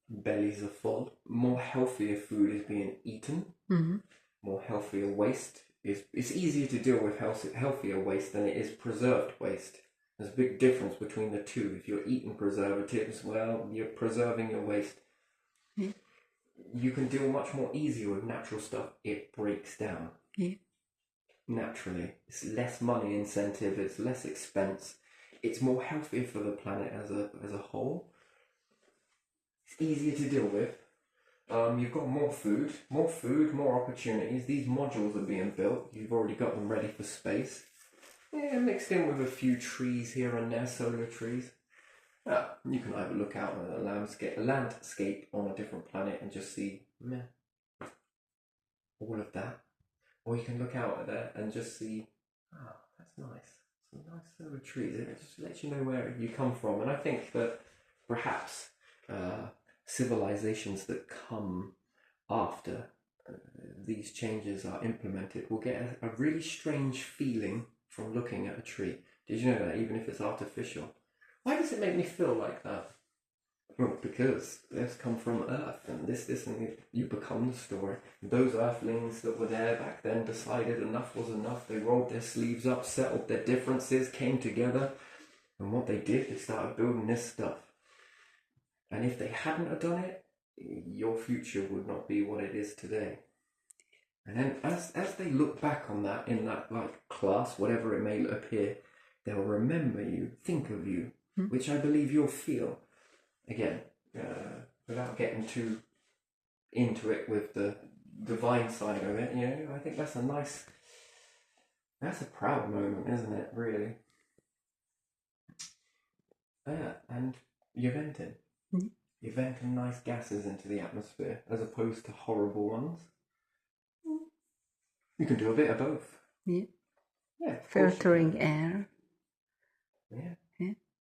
bellies are full. More healthier food is being eaten. More healthier waste it's easier to deal with healthier waste than it is preserved waste. There's a big difference between the two. If you're eating preservatives, well, you're preserving your waste. You can deal much more easier with natural stuff. It breaks down. Naturally. It's less money incentive, it's less expense. It's more healthier for the planet as a whole. It's easier to deal with. You've got more food, more opportunities. These modules are being built. You've already got them ready for space. Yeah, mixed in with a few trees here and there, solar trees. You can either look out at a landscape on a different planet and just see all of that, or you can look out at that and just see, that's nice. Some nice solar trees. It just lets you know where you come from. And I think that perhaps civilizations that come after these changes are implemented will get a really strange feeling from looking at a tree. Did you know that, even if it's artificial? Why does it make me feel like that? Well, because this come from Earth, and this, and you become the story. Those Earthlings that were there back then decided enough was enough. They rolled their sleeves up, settled their differences, came together, and what they did, they started building this stuff. And if they hadn't have done it, your future would not be what it is today. And then as they look back on that in that like class, whatever it may appear, they'll remember you, think of you, which I believe you'll feel. Again, without getting too into it with the divine side of it, you know, I think that's a proud moment, isn't it, really? Yeah, and you're venting. You're venting nice gases into the atmosphere as opposed to horrible ones. You can do a bit of both. Yeah. Yeah, of course you Filtering can. air. Yeah.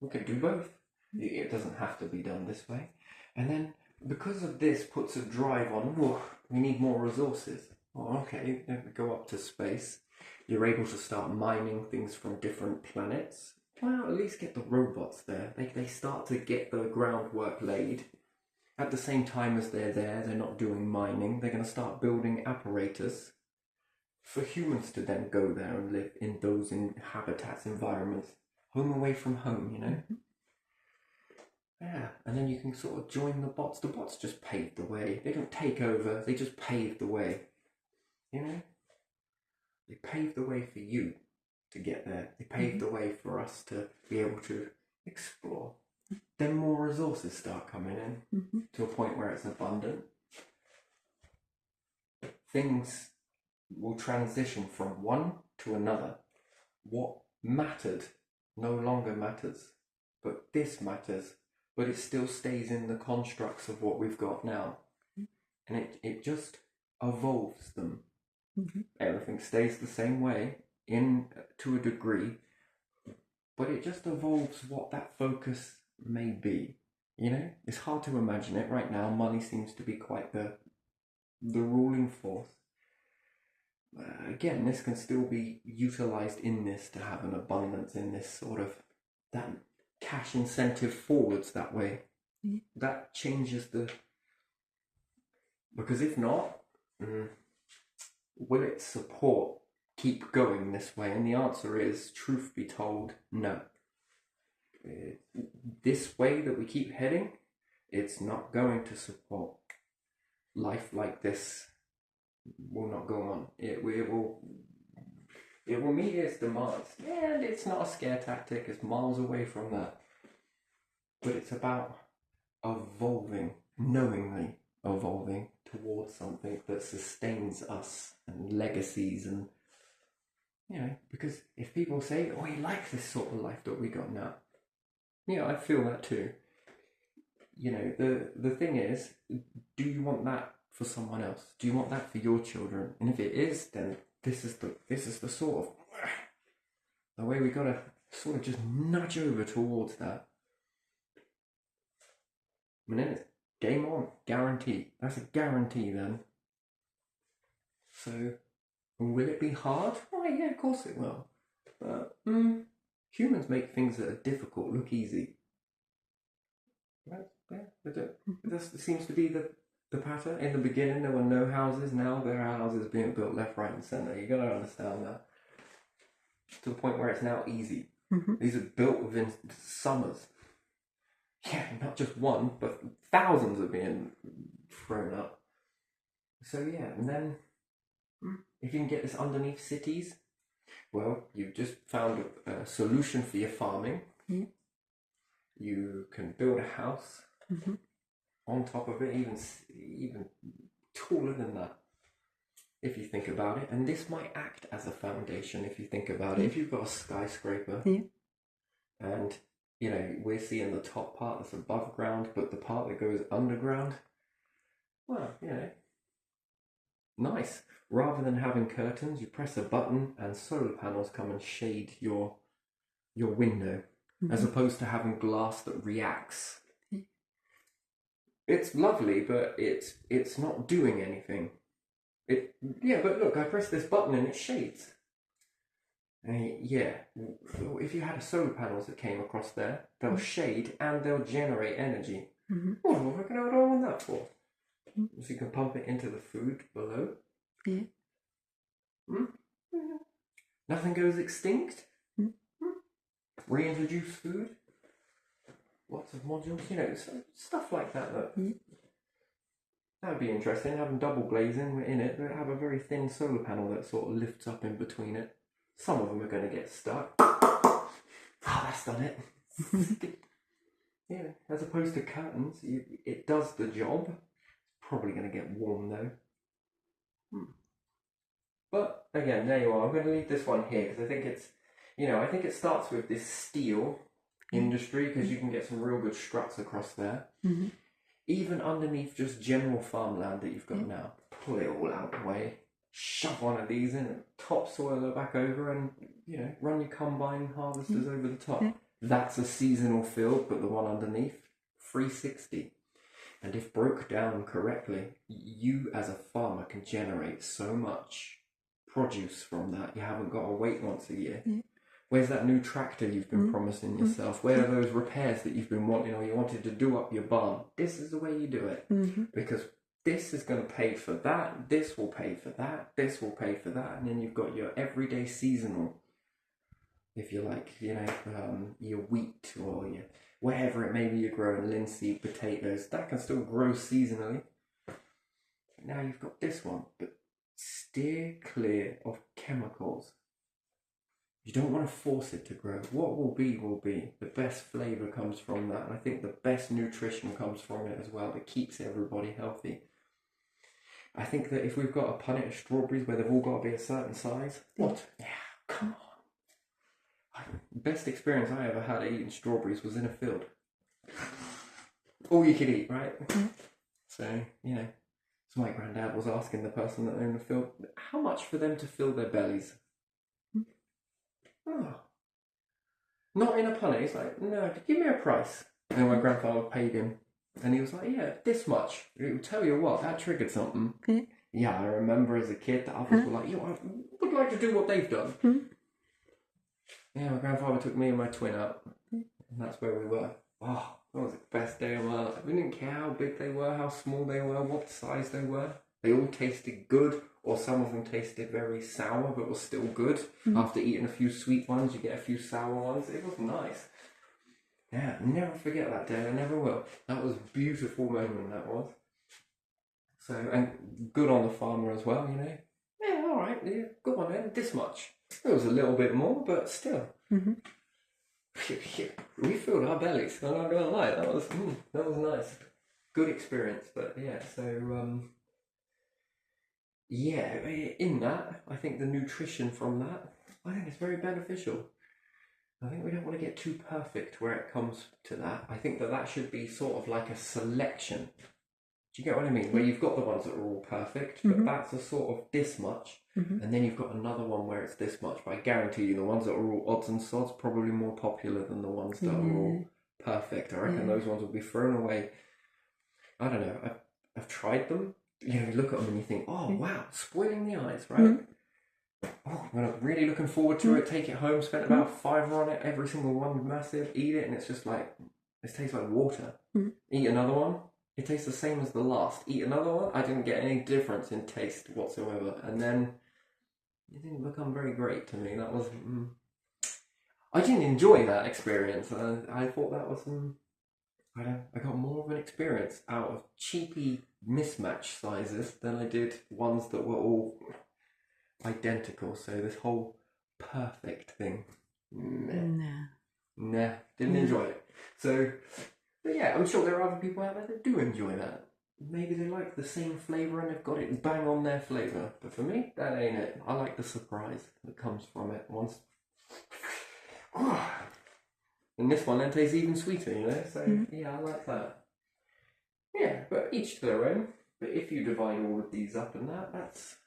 We can do both. It doesn't have to be done this way. And then, because of this puts a drive on, we need more resources. Oh, okay, then we go up to space. You're able to start mining things from different planets. Well, at least get the robots there. They start to get the groundwork laid. At the same time as they're there, they're not doing mining. They're going to start building apparatus for humans to then go there and live in those habitats, environments. Home away from home, you know? Yeah, and then you can sort of join the bots. The bots just pave the way. They don't take over, they just pave the way. You know? They pave the way for you to get there. They pave the way for us to be able to explore. Then more resources start coming in to a point where it's abundant. Things will transition from one to another. What mattered no longer matters, but this matters. But it still stays in the constructs of what we've got now. And it just evolves them. Everything stays the same way to a degree, but it just evolves what that focus may be. You know, it's hard to imagine it right now. Money seems to be quite the ruling force. Again, this can still be utilized in this to have an abundance in this sort of that cash incentive forwards that way. That changes because if not, will it support keep going this way? And the answer is, truth be told, no. This way that we keep heading, it's not going to support. Life like this will not go on. It will meet its demands. Yeah, and it's not a scare tactic, it's miles away from that. But it's about evolving, knowingly evolving towards something that sustains us and legacies. And, you know, because if people say, oh, we like this sort of life that we got now, yeah, I feel that too. You know, the thing is, do you want that for someone else? Do you want that for your children? And if it is, then this is the sort of the way we gotta sort of just nudge over towards that. And then it's game on, guarantee. That's a guarantee then. So, will it be hard? Oh yeah, of course it will. But humans make things that are difficult look easy. Right? Yeah, they do. That seems to be the pattern. In the beginning, there were no houses. Now there are houses being built left, right, and centre. You gotta understand that. To the point where it's now easy. These are built within summers. Yeah, not just one, but thousands are being thrown up. So yeah, and then if you can get this underneath cities, well, you've just found a solution for your farming. You can build a house on top of it, even taller than that, if you think about it. And this might act as a foundation, if you think about it. If you've got a skyscraper, and you know, we're seeing the top part that's above ground, but the part that goes underground, well, you know, nice. Rather than having curtains, you press a button and solar panels come and shade your window, as opposed to having glass that reacts. It's lovely, but it's not doing anything. Yeah, but look, I press this button and it shades. Yeah, if you had solar panels that came across there, they'll shade and they'll generate energy. Mm-hmm. What can I want that for? So you can pump it into the food below. Yeah. Nothing goes extinct. Mm. Reintroduce food. Lots of modules, stuff like that. That would be interesting. Having double glazing in it, but have a very thin solar panel that sort of lifts up in between it. Some of them are going to get stuck. That's done it. Yeah, as opposed to curtains, it does the job. It's probably going to get warm though. But again, there you are. I'm going to leave this one here because I think it's, I think it starts with this steel industry because you can get some real good struts across there. Mm-hmm. Even underneath just general farmland that you've got now, pull it all out the way, shove one of these in, and topsoil it back over, and run your combine harvesters over the top. That's a seasonal field, but the one underneath, 360. And if broke down correctly, you as a farmer can generate so much produce from that. You haven't got to wait once a year. Where's that new tractor you've been promising yourself? Where are those repairs that you've been wanting, or you wanted to do up your barn? This is the way you do it. Because this is going to pay for that, this will pay for that, this will pay for that, and then you've got your everyday seasonal, if you like, your wheat or your whatever it may be you're growing, linseed, potatoes, that can still grow seasonally. Now you've got this one, but steer clear of chemicals. You don't want to force it to grow. What will be, will be. The best flavour comes from that. And I think the best nutrition comes from it as well. That keeps everybody healthy. I think that if we've got a punnet of strawberries where they've all got to be a certain size, what? Yeah, come on. Best experience I ever had eating strawberries was in a field. All you could eat, right? So, so my granddad was asking the person that owned the field, how much for them to fill their bellies? Oh. Not in a punnet. He's like, no, give me a price. And my grandfather paid him. And he was like, yeah, this much. It will tell you what, that triggered something. Yeah, I remember as a kid that others were like, I would like to do what they've done. Yeah, my grandfather took me and my twin out. And that's where we were. Oh, that was the best day of my life. We didn't care how big they were, how small they were, what size they were. They all tasted good, or some of them tasted very sour, but were still good. After eating a few sweet ones, you get a few sour ones. It was nice. Yeah, never forget that day. I never will. That was a beautiful moment, that was. So, and good on the farmer as well, Yeah, all right, yeah, good one then. This much. It was a little bit more, but still. We filled our bellies. I'm not gonna lie. That was nice. Good experience, but yeah. So yeah, in that, I think the nutrition from that, I think it's very beneficial. I think we don't want to get too perfect where it comes to that. I think that should be sort of like a selection. Do you get what I mean? Where you've got the ones that are all perfect, but that's a sort of this much, and then you've got another one where it's this much. But I guarantee you, the ones that are all odds and sods probably more popular than the ones that are all perfect. I reckon those ones will be thrown away. I don't know. I've tried them. You look at them and you think, oh wow, spoiling the eyes, right? Oh, I'm really looking forward to it. Take it home, spent about £5 on it. Every single one massive. Eat it, and it's just like, it tastes like water. Eat another one. It tastes the same as the last. Eat another one. I didn't get any difference in taste whatsoever. And then it didn't become very great to me. That was... I didn't enjoy that experience. I thought that was... I got more of an experience out of cheapy mismatched sizes than I did ones that were all identical. So this whole perfect thing. Nah, didn't enjoy it. So... But yeah, I'm sure there are other people out there that do enjoy that. Maybe they like the same flavour and they've got it bang on their flavour. But for me, that ain't it. I like the surprise that comes from it once. And this one then tastes even sweeter, So yeah, I like that. Yeah, but each to their own. But if you divide all of these up and that's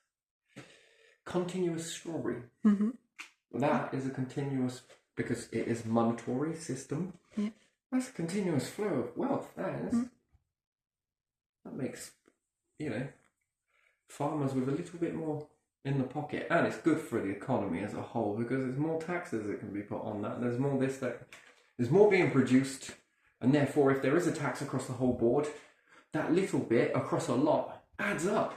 continuous strawberry. That is a continuous, because it is monetary system. That's a continuous flow of wealth, that is. That makes, you know, farmers with a little bit more in the pocket, and it's good for the economy as a whole because there's more taxes that can be put on that. There's more there's more being produced, and therefore, if there is a tax across the whole board, that little bit across a lot adds up.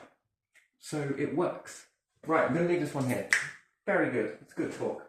So it works. Right, I'm going to leave this one here. Very good. It's good talk.